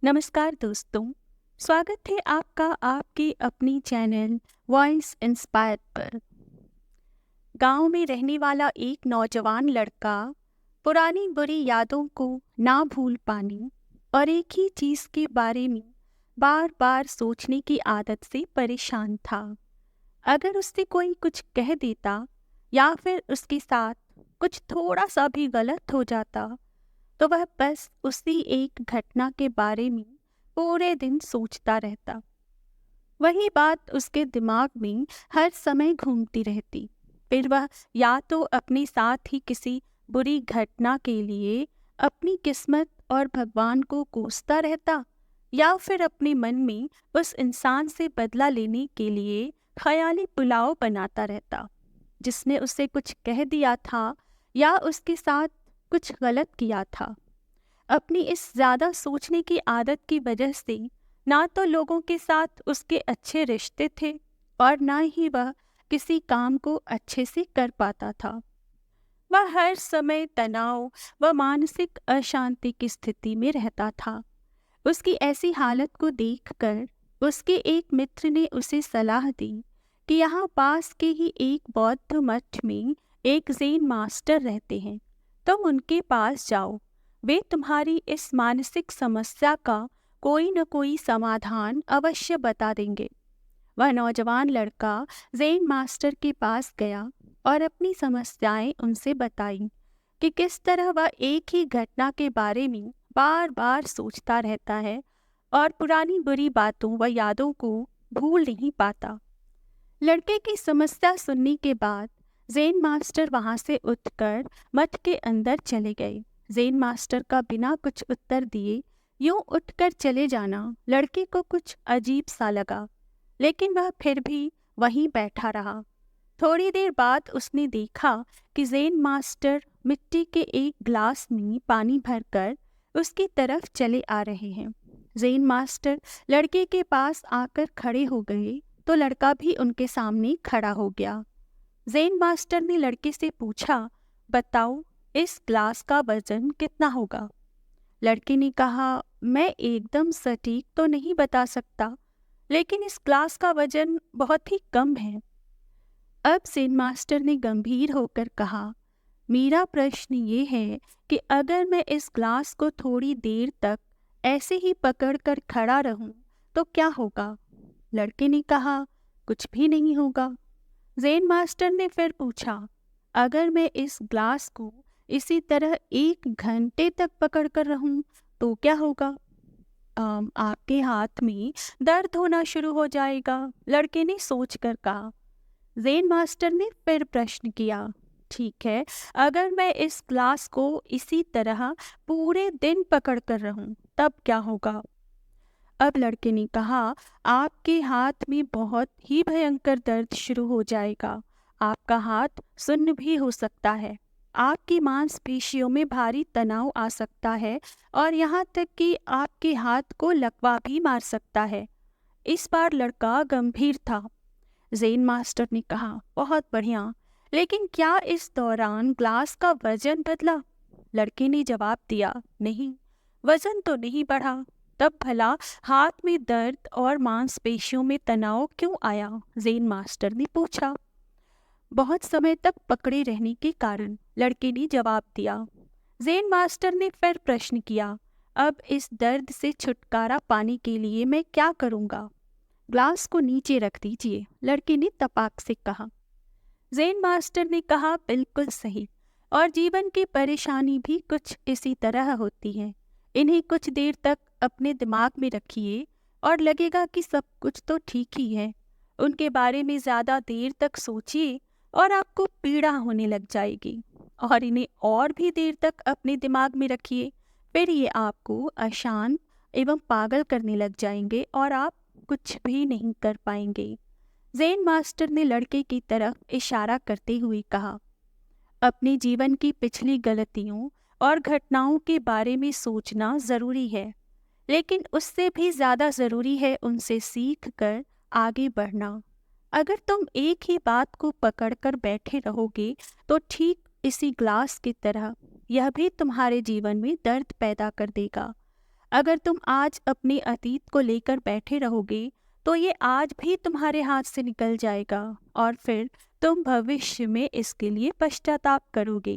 नमस्कार दोस्तों। स्वागत है आपका आपके अपनी चैनल वॉइस इंस्पायर पर। गांव में रहने वाला एक नौजवान लड़का पुरानी बुरी यादों को ना भूल पाने और एक ही चीज के बारे में बार बार सोचने की आदत से परेशान था। अगर उससे कोई कुछ कह देता या फिर उसके साथ कुछ थोड़ा सा भी गलत हो जाता तो वह बस उसी एक घटना के बारे में पूरे दिन सोचता रहता। वही बात उसके दिमाग में हर समय घूमती रहती। फिर वह या तो अपने साथ ही किसी बुरी घटना के लिए अपनी किस्मत और भगवान को कोसता रहता या फिर अपने मन में उस इंसान से बदला लेने के लिए ख्याली पुलाव बनाता रहता जिसने उसे कुछ कह दिया था या उसके साथ कुछ गलत किया था। अपनी इस ज़्यादा सोचने की आदत की वजह से ना तो लोगों के साथ उसके अच्छे रिश्ते थे और ना ही वह किसी काम को अच्छे से कर पाता था। वह हर समय तनाव व मानसिक अशांति की स्थिति में रहता था। उसकी ऐसी हालत को देखकर उसके एक मित्र ने उसे सलाह दी कि यहाँ पास के ही एक बौद्ध मठ में एक ज़ेन मास्टर रहते हैं, तुम उनके पास जाओ। वे तुम्हारी इस मानसिक समस्या का कोई न कोई समाधान अवश्य बता देंगे। वह नौजवान लड़का ज़ेन मास्टर के पास गया और अपनी समस्याएं उनसे बताई कि किस तरह वह एक ही घटना के बारे में बार बार सोचता रहता है और पुरानी बुरी बातों व यादों को भूल नहीं पाता। लड़के की समस्या सुनने के बाद ज़ेन मास्टर वहां से उठकर मठ के अंदर चले गए। ज़ेन मास्टर का बिना कुछ उत्तर दिए यूं उठकर चले जाना लड़के को कुछ अजीब सा लगा, लेकिन वह फिर भी वहीं बैठा रहा। थोड़ी देर बाद उसने देखा कि ज़ेन मास्टर मिट्टी के एक ग्लास में पानी भरकर उसकी तरफ चले आ रहे हैं। ज़ेन मास्टर लड़के के पास आकर खड़े हो गए तो लड़का भी उनके सामने खड़ा हो गया। ज़ेन मास्टर ने लड़के से पूछा, बताओ इस ग्लास का वजन कितना होगा? लड़के ने कहा, मैं एकदम सटीक तो नहीं बता सकता, लेकिन इस ग्लास का वजन बहुत ही कम है। अब ज़ेन मास्टर ने गंभीर होकर कहा, मेरा प्रश्न ये है कि अगर मैं इस ग्लास को थोड़ी देर तक ऐसे ही पकड़कर खड़ा रहूं तो क्या होगा? लड़के ने कहा, कुछ भी नहीं होगा। ज़ेन मास्टर ने फिर पूछा, अगर मैं इस ग्लास को इसी तरह 1 घंटे तक पकड़कर रहूं तो क्या होगा? आपके हाथ में दर्द होना शुरू हो जाएगा, लड़के ने सोचकर कहा। ज़ेन मास्टर ने फिर प्रश्न किया, ठीक है, अगर मैं इस ग्लास को इसी तरह पूरे दिन पकड़कर रहूं तब क्या होगा? अब लड़के ने कहा, आपके हाथ में बहुत ही भयंकर दर्द शुरू हो जाएगा। आपका हाथ सुन्न भी हो सकता है। आपकी मांसपेशियों में भारी तनाव आ सकता है और यहाँ तक कि आपके हाथ को लकवा भी मार सकता है। इस बार लड़का गंभीर था। ज़ेन मास्टर ने कहा, बहुत बढ़िया, लेकिन क्या इस दौरान ग्लास का वजन बदला? लड़के ने जवाब दिया, नहीं, वजन तो नहीं बढ़ा। तब भला हाथ में दर्द और मांसपेशियों में तनाव क्यों आया? ज़ेन मास्टर ने पूछा। बहुत समय तक पकड़े रहने के कारण, लड़के ने जवाब दिया। ज़ेन मास्टर ने फिर प्रश्न किया, अब इस दर्द से छुटकारा पाने के लिए मैं क्या करूँगा? ग्लास को नीचे रख दीजिए, लड़के ने तपाक से कहा। ज़ेन मास्टर ने कहा, बिल्कुल सही, और जीवन की परेशानी भी कुछ इसी तरह होती है। इन्हें कुछ देर तक अपने दिमाग में रखिए और लगेगा कि सब कुछ तो ठीक ही है। उनके बारे में ज़्यादा देर तक सोचिए और आपको पीड़ा होने लग जाएगी, और इन्हें और भी देर तक अपने दिमाग में रखिए, फिर ये आपको अशांत एवं पागल करने लग जाएंगे और आप कुछ भी नहीं कर पाएंगे। ज़ेन मास्टर ने लड़के की तरफ इशारा करते हुए कहा, अपने जीवन की पिछली गलतियों और घटनाओं के बारे में सोचना ज़रूरी है, लेकिन उससे भी ज़्यादा ज़रूरी है उनसे सीख कर आगे बढ़ना। अगर तुम एक ही बात को पकड़कर बैठे रहोगे तो ठीक इसी ग्लास की तरह यह भी तुम्हारे जीवन में दर्द पैदा कर देगा। अगर तुम आज अपने अतीत को लेकर बैठे रहोगे तो ये आज भी तुम्हारे हाथ से निकल जाएगा और फिर तुम भविष्य में इसके लिए पश्चाताप करोगे।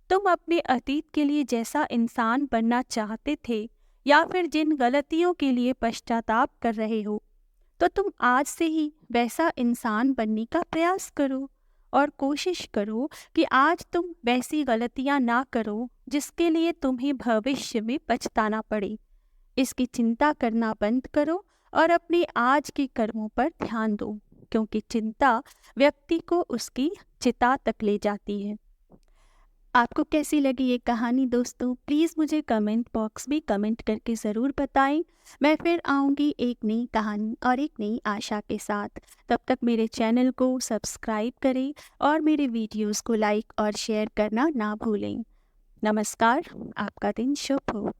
तुम अपने अतीत के लिए जैसा इंसान बनना चाहते थे या फिर जिन गलतियों के लिए पश्चाताप कर रहे हो, तो तुम आज से ही वैसा इंसान बनने का प्रयास करो और कोशिश करो कि आज तुम वैसी गलतियां ना करो जिसके लिए तुम्हें भविष्य में पछताना पड़े। इसकी चिंता करना बंद करो और अपने आज के कर्मों पर ध्यान दो, क्योंकि चिंता व्यक्ति को उसकी चिता तक ले जाती है। आपको कैसी लगी ये कहानी दोस्तों? प्लीज़ मुझे कमेंट बॉक्स में कमेंट करके ज़रूर बताएं। मैं फिर आऊँगी एक नई कहानी और एक नई आशा के साथ। तब तक मेरे चैनल को सब्सक्राइब करें और मेरे वीडियोस को लाइक और शेयर करना ना भूलें। नमस्कार, आपका दिन शुभ हो।